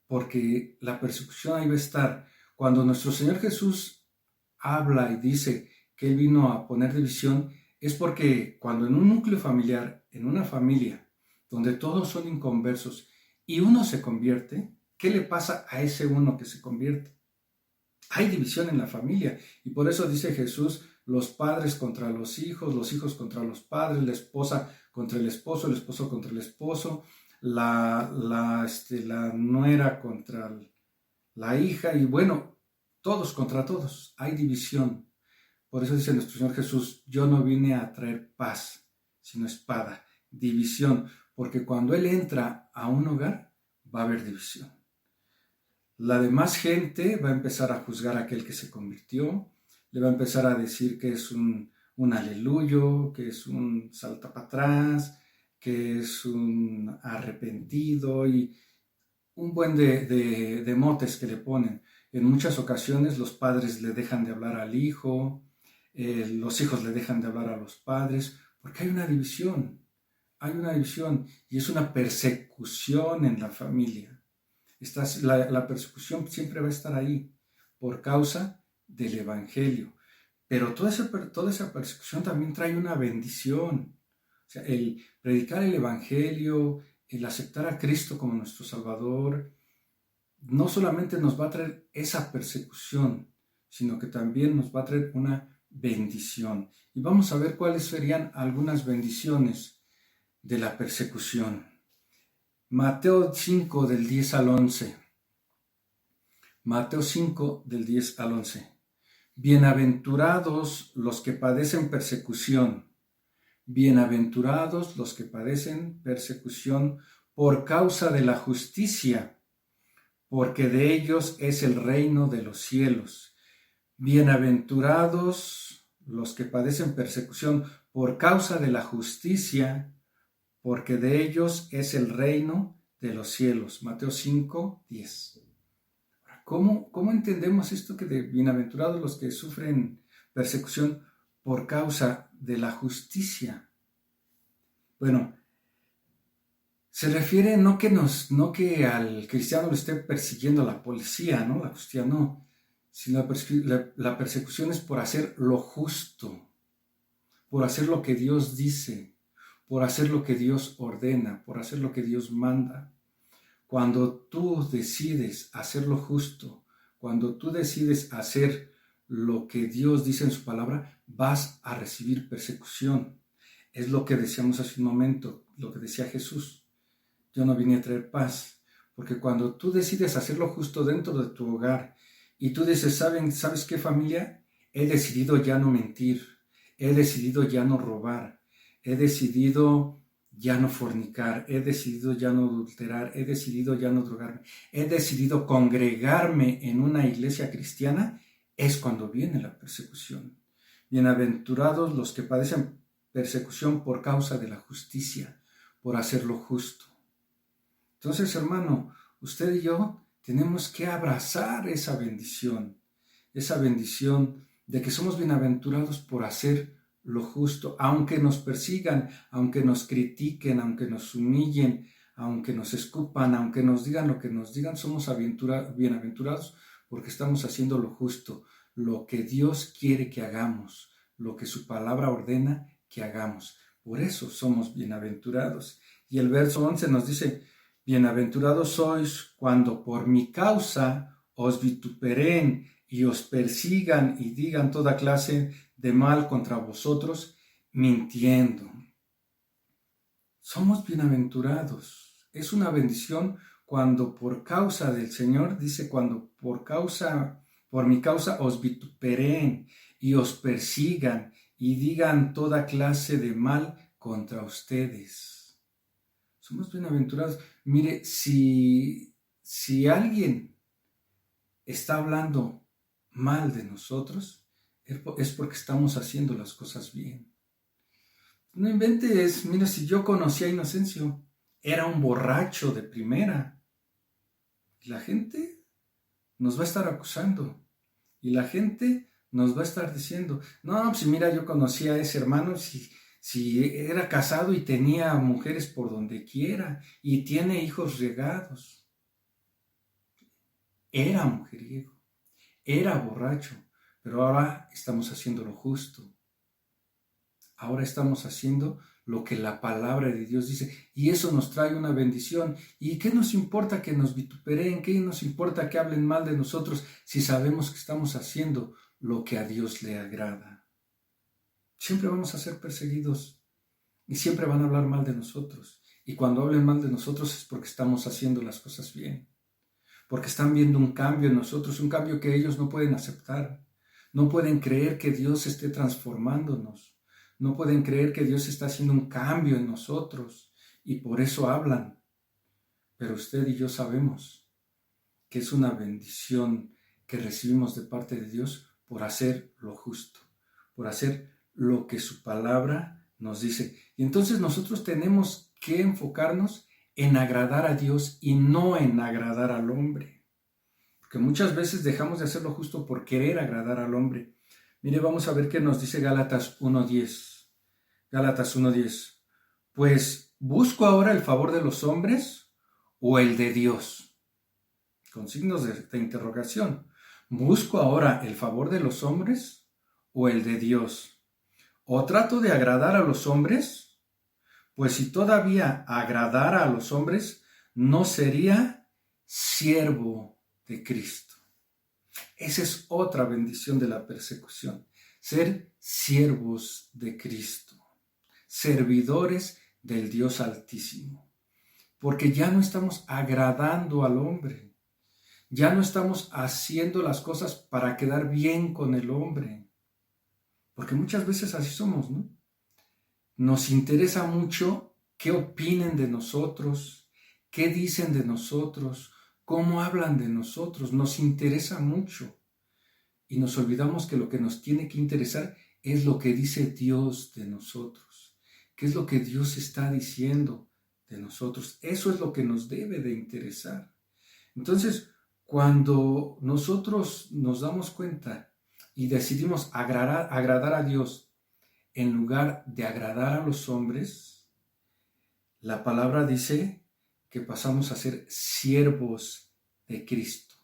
Porque la persecución ahí va a estar. Cuando nuestro Señor Jesús habla y dice que Él vino a poner división, es porque cuando en un núcleo familiar, en una familia, donde todos son inconversos y uno se convierte, ¿qué le pasa a ese uno que se convierte? Hay división en la familia y por eso dice Jesús, los padres contra los hijos contra los padres, la esposa contra el esposo contra el esposo, la nuera contra la hija y bueno, todos contra todos, hay división. Por eso dice nuestro Señor Jesús, yo no vine a traer paz, sino espada, división, porque cuando Él entra a un hogar va a haber división. La demás gente va a empezar a juzgar a aquel que se convirtió, le va a empezar a decir que es un aleluyo, que es un salta para atrás, que es un arrepentido y un buen de motes que le ponen. En muchas ocasiones los padres le dejan de hablar al hijo, los hijos le dejan de hablar a los padres, porque hay una división y es una persecución en la familia. La persecución siempre va a estar ahí por causa del Evangelio. Pero toda esa persecución también trae una bendición. O sea, el predicar el Evangelio, el aceptar a Cristo como nuestro Salvador, no solamente nos va a traer esa persecución, sino que también nos va a traer una bendición. Y vamos a ver cuáles serían algunas bendiciones de la persecución. Mateo 5 del 10 al 11. Mateo 5 del 10 al 11. Bienaventurados los que padecen persecución. Bienaventurados los que padecen persecución por causa de la justicia, porque de ellos es el reino de los cielos. Bienaventurados los que padecen persecución por causa de la justicia, porque de ellos es el reino de los cielos. Mateo 5, 10. ¿Cómo entendemos esto que de bienaventurados los que sufren persecución por causa de la justicia? Bueno, se refiere no que al cristiano lo esté persiguiendo la policía, ¿no? La justicia no, sino la persecución es por hacer lo justo, por hacer lo que Dios dice, por hacer lo que Dios ordena, por hacer lo que Dios manda. Cuando tú decides hacer lo justo, cuando tú decides hacer lo que Dios dice en su palabra, vas a recibir persecución. Es lo que decíamos hace un momento, lo que decía Jesús. Yo no vine a traer paz, porque cuando tú decides hacer lo justo dentro de tu hogar y tú dices, ¿sabes qué, familia? He decidido ya no mentir, he decidido ya no robar, he decidido ya no fornicar, he decidido ya no adulterar, he decidido ya no drogarme, he decidido congregarme en una iglesia cristiana, es cuando viene la persecución. Bienaventurados los que padecen persecución por causa de la justicia, por hacer lo justo. Entonces, hermano, usted y yo tenemos que abrazar esa bendición de que somos bienaventurados por hacer lo justo, aunque nos persigan, aunque nos critiquen, aunque nos humillen, aunque nos escupan, aunque nos digan lo que nos digan, somos bienaventurados porque estamos haciendo lo justo, lo que Dios quiere que hagamos, lo que su palabra ordena que hagamos. Por eso somos bienaventurados. Y el verso 11 nos dice, bienaventurados sois cuando por mi causa os vituperen y os persigan y digan toda clase de mal contra vosotros, mintiendo. Somos bienaventurados. Es una bendición cuando por causa del Señor, dice, cuando por mi causa os vituperen y os persigan y digan toda clase de mal contra ustedes. Somos bienaventurados. Mire, si alguien está hablando mal de nosotros, es porque estamos haciendo las cosas bien. No inventes, mira, si yo conocí a Inocencio, era un borracho de primera. Y la gente nos va a estar acusando. Y la gente nos va a estar diciendo, no, pues mira, yo conocí a ese hermano, si era casado y tenía mujeres por donde quiera, y tiene hijos regados. Era mujeriego, era borracho. Pero ahora estamos haciendo lo justo. Ahora estamos haciendo lo que la palabra de Dios dice, y eso nos trae una bendición. ¿Y qué nos importa que nos vitupereen? ¿Qué nos importa que hablen mal de nosotros si sabemos que estamos haciendo lo que a Dios le agrada? Siempre vamos a ser perseguidos y siempre van a hablar mal de nosotros. Y cuando hablen mal de nosotros es porque estamos haciendo las cosas bien, porque están viendo un cambio en nosotros, un cambio que ellos no pueden aceptar. No pueden creer que Dios esté transformándonos. No pueden creer que Dios está haciendo un cambio en nosotros y por eso hablan. Pero usted y yo sabemos que es una bendición que recibimos de parte de Dios por hacer lo justo, por hacer lo que su palabra nos dice. Y entonces nosotros tenemos que enfocarnos en agradar a Dios y no en agradar al hombre. Porque muchas veces dejamos de hacer lo justo por querer agradar al hombre. Mire, vamos a ver qué nos dice Gálatas 1:10. Gálatas 1:10. Pues, ¿busco ahora el favor de los hombres o el de Dios? Con signos de interrogación. ¿Busco ahora el favor de los hombres o el de Dios? ¿O trato de agradar a los hombres? Pues si todavía agradara a los hombres, no sería siervo de Cristo. Esa es otra bendición de la persecución. Ser siervos de Cristo. Servidores del Dios Altísimo. Porque ya no estamos agradando al hombre. Ya no estamos haciendo las cosas para quedar bien con el hombre. Porque muchas veces así somos, ¿no? Nos interesa mucho qué opinen de nosotros, qué dicen de nosotros, cómo hablan de nosotros. Nos interesa mucho. Y nos olvidamos que lo que nos tiene que interesar es lo que dice Dios de nosotros. ¿Qué es lo que Dios está diciendo de nosotros? Eso es lo que nos debe de interesar. Entonces, cuando nosotros nos damos cuenta y decidimos agradar a Dios en lugar de agradar a los hombres, la palabra dice que pasamos a ser siervos de Cristo,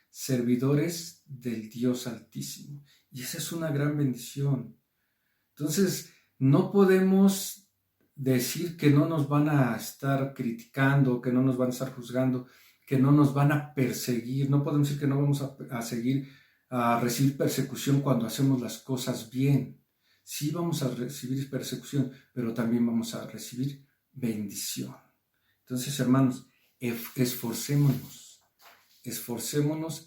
servidores del Dios Altísimo. Y esa es una gran bendición. Entonces, no podemos decir que no nos van a estar criticando, que no nos van a estar juzgando, que no nos van a perseguir. No podemos decir que no vamos a recibir persecución cuando hacemos las cosas bien. Sí vamos a recibir persecución, pero también vamos a recibir bendición. Entonces, hermanos, esforcémonos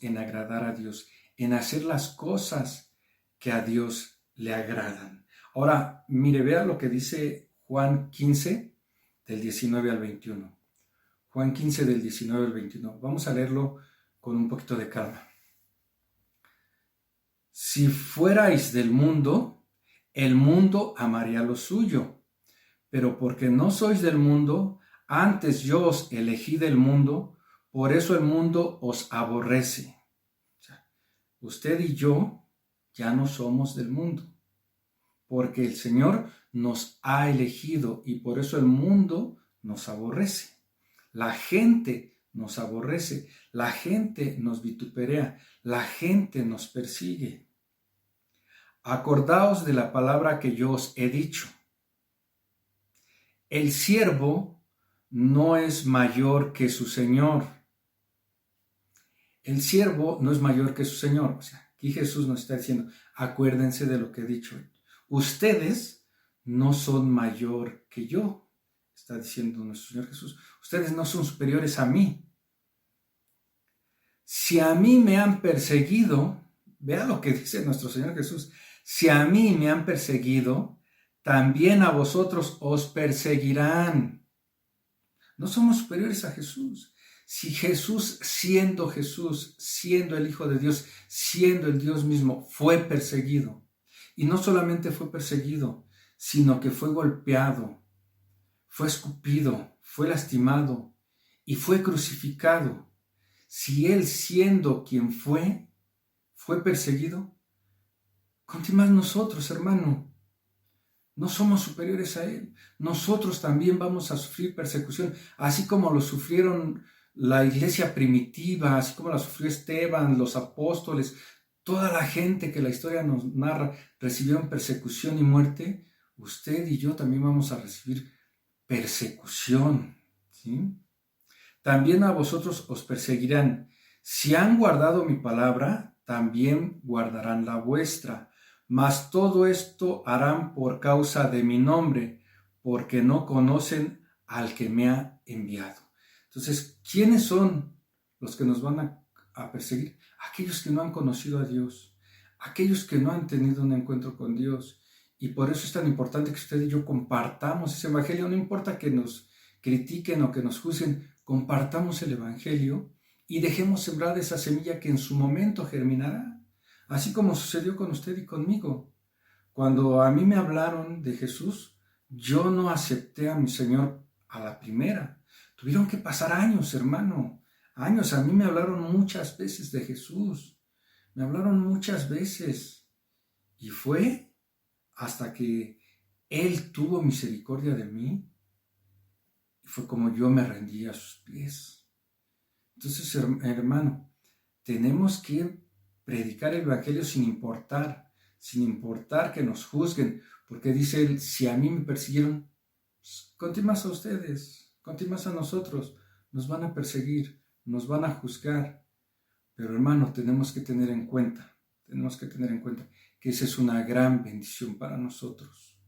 en agradar a Dios, en hacer las cosas que a Dios le agradan. Ahora, mire, vea lo que dice Juan 15, del 19 al 21. Juan 15, del 19 al 21. Vamos a leerlo con un poquito de calma. Si fuerais del mundo, el mundo amaría lo suyo. Pero porque no sois del mundo, antes yo os elegí del mundo, por eso el mundo os aborrece. O sea, usted y yo ya no somos del mundo, porque el Señor nos ha elegido y por eso el mundo nos aborrece. La gente nos aborrece, la gente nos vituperea, la gente nos persigue. Acordaos de la palabra que yo os he dicho. El siervo no es mayor que su Señor. El siervo no es mayor que su Señor. O sea, aquí Jesús nos está diciendo, acuérdense de lo que he dicho. Ustedes no son mayor que yo, está diciendo nuestro Señor Jesús. Ustedes no son superiores a mí. Si a mí me han perseguido, vea lo que dice nuestro Señor Jesús, si a mí me han perseguido, también a vosotros os perseguirán. No somos superiores a Jesús. Si Jesús, siendo el Hijo de Dios, siendo el Dios mismo, fue perseguido, y no solamente fue perseguido, sino que fue golpeado, fue escupido, fue lastimado y fue crucificado. Si Él, siendo quien fue perseguido, ¿cuánto más nosotros, hermano? No somos superiores a Él. Nosotros también vamos a sufrir persecución, así como lo sufrieron la iglesia primitiva, así como la sufrió Esteban, los apóstoles, toda la gente que la historia nos narra recibieron persecución y muerte. usted y yo también vamos a recibir persecución, ¿sí? También a vosotros os perseguirán. Si han guardado mi palabra, también guardarán la vuestra. Mas todo esto harán por causa de mi nombre, porque no conocen al que me ha enviado. Entonces, ¿quiénes son los que nos van a perseguir? Aquellos que no han conocido a Dios, aquellos que no han tenido un encuentro con Dios. Y por eso es tan importante que usted y yo compartamos ese evangelio. No importa que nos critiquen o que nos juzguen, compartamos el evangelio y dejemos sembrar esa semilla que en su momento germinará. Así como sucedió con usted y conmigo. Cuando a mí me hablaron de Jesús, yo no acepté a mi Señor a la primera. Tuvieron que pasar años, hermano. Años. A mí me hablaron muchas veces de Jesús. Me hablaron muchas veces. Y fue hasta que Él tuvo misericordia de mí. Y fue como yo me rendí a sus pies. Entonces, hermano, tenemos que predicar el evangelio sin importar que nos juzguen, porque dice él, si a mí me persiguieron, pues, ¿cuánto más a ustedes? ¿Cuánto más a nosotros? Nos van a perseguir, nos van a juzgar. Pero hermano, tenemos que tener en cuenta que esa es una gran bendición para nosotros.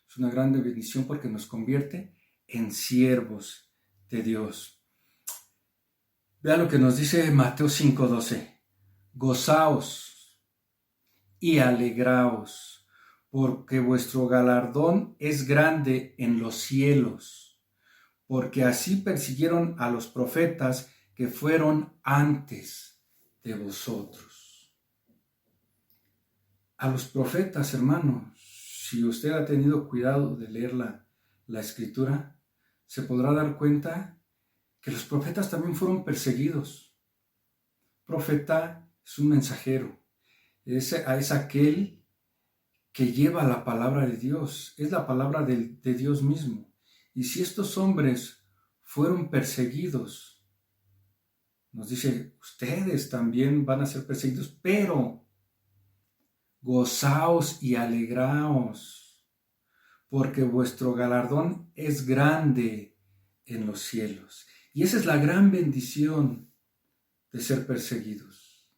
Es una gran bendición porque nos convierte en siervos de Dios. Vea lo que nos dice Mateo 5:12. Gozaos y alegraos, porque vuestro galardón es grande en los cielos, porque así persiguieron a los profetas que fueron antes de vosotros. A los profetas, hermanos, si usted ha tenido cuidado de leer la Escritura, se podrá dar cuenta que los profetas también fueron perseguidos. Profeta es un mensajero, es aquel que lleva la palabra de Dios, es la palabra de Dios mismo. Y si estos hombres fueron perseguidos, nos dice, ustedes también van a ser perseguidos, pero gozaos y alegraos, porque vuestro galardón es grande en los cielos. Y esa es la gran bendición de ser perseguidos.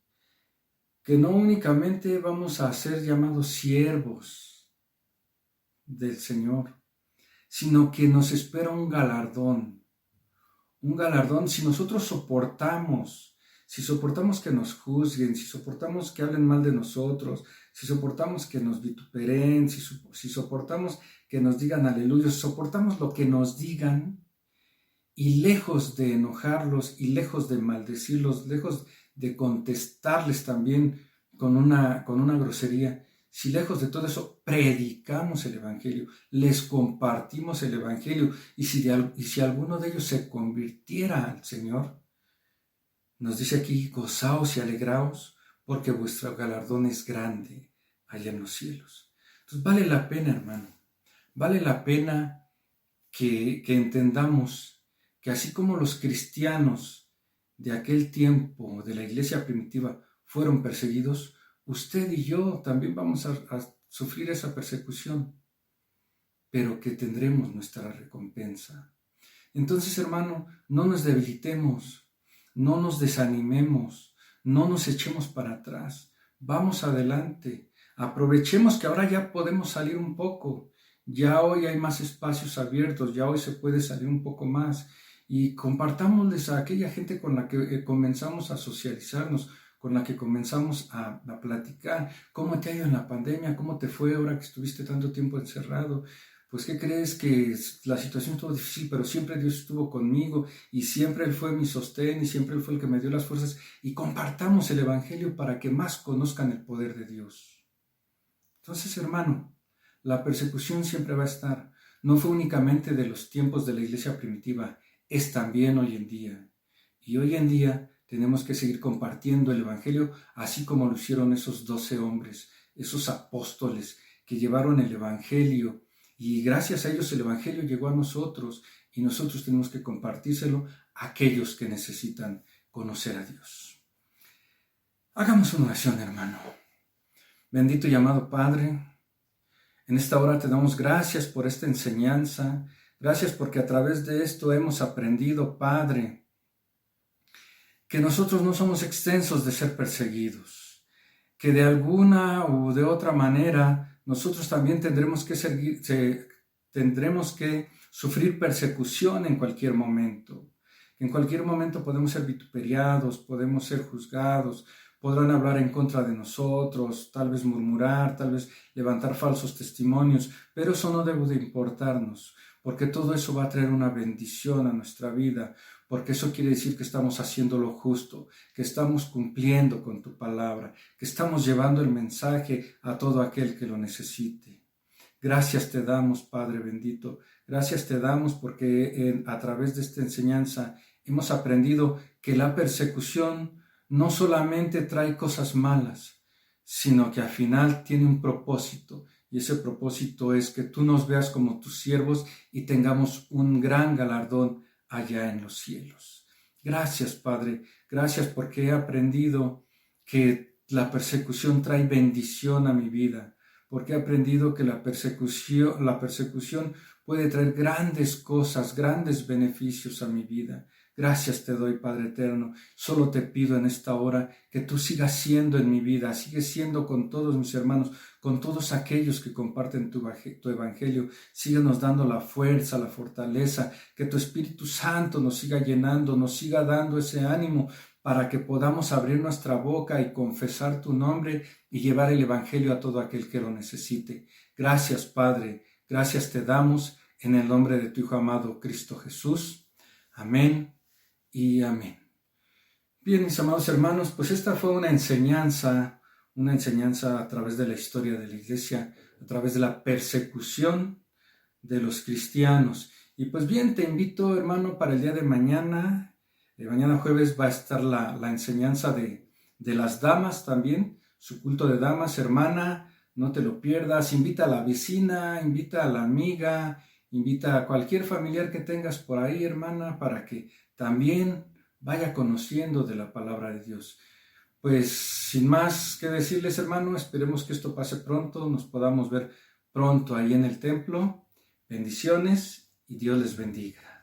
Que no únicamente vamos a ser llamados siervos del Señor, sino que nos espera un galardón. Un galardón si nosotros soportamos que nos juzguen, si soportamos que hablen mal de nosotros, si soportamos que nos vituperen, si soportamos que nos digan aleluya, si soportamos lo que nos digan, y lejos de enojarlos y lejos de maldecirlos, lejos de contestarles también con una grosería, si lejos de todo eso predicamos el evangelio, les compartimos el evangelio, y si alguno de ellos se convirtiera al Señor, nos dice aquí, gozaos y alegraos, porque vuestro galardón es grande allá en los cielos. Entonces vale la pena, hermano, vale la pena que entendamos que así como los cristianos de aquel tiempo, de la iglesia primitiva, fueron perseguidos, usted y yo también vamos a sufrir esa persecución, pero que tendremos nuestra recompensa. Entonces, hermano, no nos debilitemos, no nos desanimemos, no nos echemos para atrás, vamos adelante, aprovechemos que ahora ya podemos salir un poco, ya hoy hay más espacios abiertos, ya hoy se puede salir un poco más, y compartámosles a aquella gente con la que comenzamos a socializarnos, con la que comenzamos a platicar. ¿Cómo te ha ido en la pandemia? ¿Cómo te fue ahora que estuviste tanto tiempo encerrado? Pues, ¿qué crees? Que la situación estuvo difícil, pero siempre Dios estuvo conmigo y siempre Él fue mi sostén y siempre Él fue el que me dio las fuerzas. Y compartamos el evangelio para que más conozcan el poder de Dios. Entonces, hermano, la persecución siempre va a estar. No fue únicamente de los tiempos de la iglesia primitiva, es también hoy en día. Y hoy en día tenemos que seguir compartiendo el evangelio, así como lo hicieron esos 12 hombres, esos apóstoles que llevaron el evangelio, y gracias a ellos el evangelio llegó a nosotros, y nosotros tenemos que compartírselo a aquellos que necesitan conocer a Dios. Hagamos una oración, hermano. Bendito y amado Padre, En esta hora te damos gracias por esta enseñanza. Gracias porque a través de esto hemos aprendido, Padre, que nosotros no somos exentos de ser perseguidos, que de alguna u de otra manera nosotros también tendremos que sufrir persecución en cualquier momento. En cualquier momento podemos ser vituperiados, podemos ser juzgados, podrán hablar en contra de nosotros, tal vez murmurar, tal vez levantar falsos testimonios, pero eso no debe de importarnos, porque todo eso va a traer una bendición a nuestra vida, porque eso quiere decir que estamos haciendo lo justo, que estamos cumpliendo con tu palabra, que estamos llevando el mensaje a todo aquel que lo necesite. Gracias te damos, Padre bendito, gracias te damos porque a través de esta enseñanza hemos aprendido que la persecución no solamente trae cosas malas, sino que al final tiene un propósito, y ese propósito es que tú nos veas como tus siervos y tengamos un gran galardón allá en los cielos. Gracias, Padre, gracias porque he aprendido que la persecución trae bendición a mi vida, porque he aprendido que la persecución puede traer grandes cosas, grandes beneficios a mi vida. Gracias te doy, Padre eterno. Solo te pido en esta hora que tú sigas siendo en mi vida, sigues siendo con todos mis hermanos, con todos aquellos que comparten tu evangelio. Síguenos dando la fuerza, la fortaleza, que tu Espíritu Santo nos siga llenando, nos siga dando ese ánimo para que podamos abrir nuestra boca y confesar tu nombre y llevar el evangelio a todo aquel que lo necesite. Gracias, Padre. Gracias te damos en el nombre de tu Hijo amado Cristo Jesús. Amén y amén. Bien, mis amados hermanos, pues esta fue una enseñanza a través de la historia de la iglesia, a través de la persecución de los cristianos. Y pues bien, te invito, hermano, para el día de mañana. Mañana jueves va a estar la enseñanza de las damas también, su culto de damas. Hermana, no te lo pierdas. Invita a la vecina, invita a la amiga, invita a cualquier familiar que tengas por ahí, hermana, para que también vaya conociendo de la palabra de Dios. Pues sin más que decirles, hermano, esperemos que esto pase pronto, nos podamos ver pronto ahí en el templo. Bendiciones y Dios les bendiga.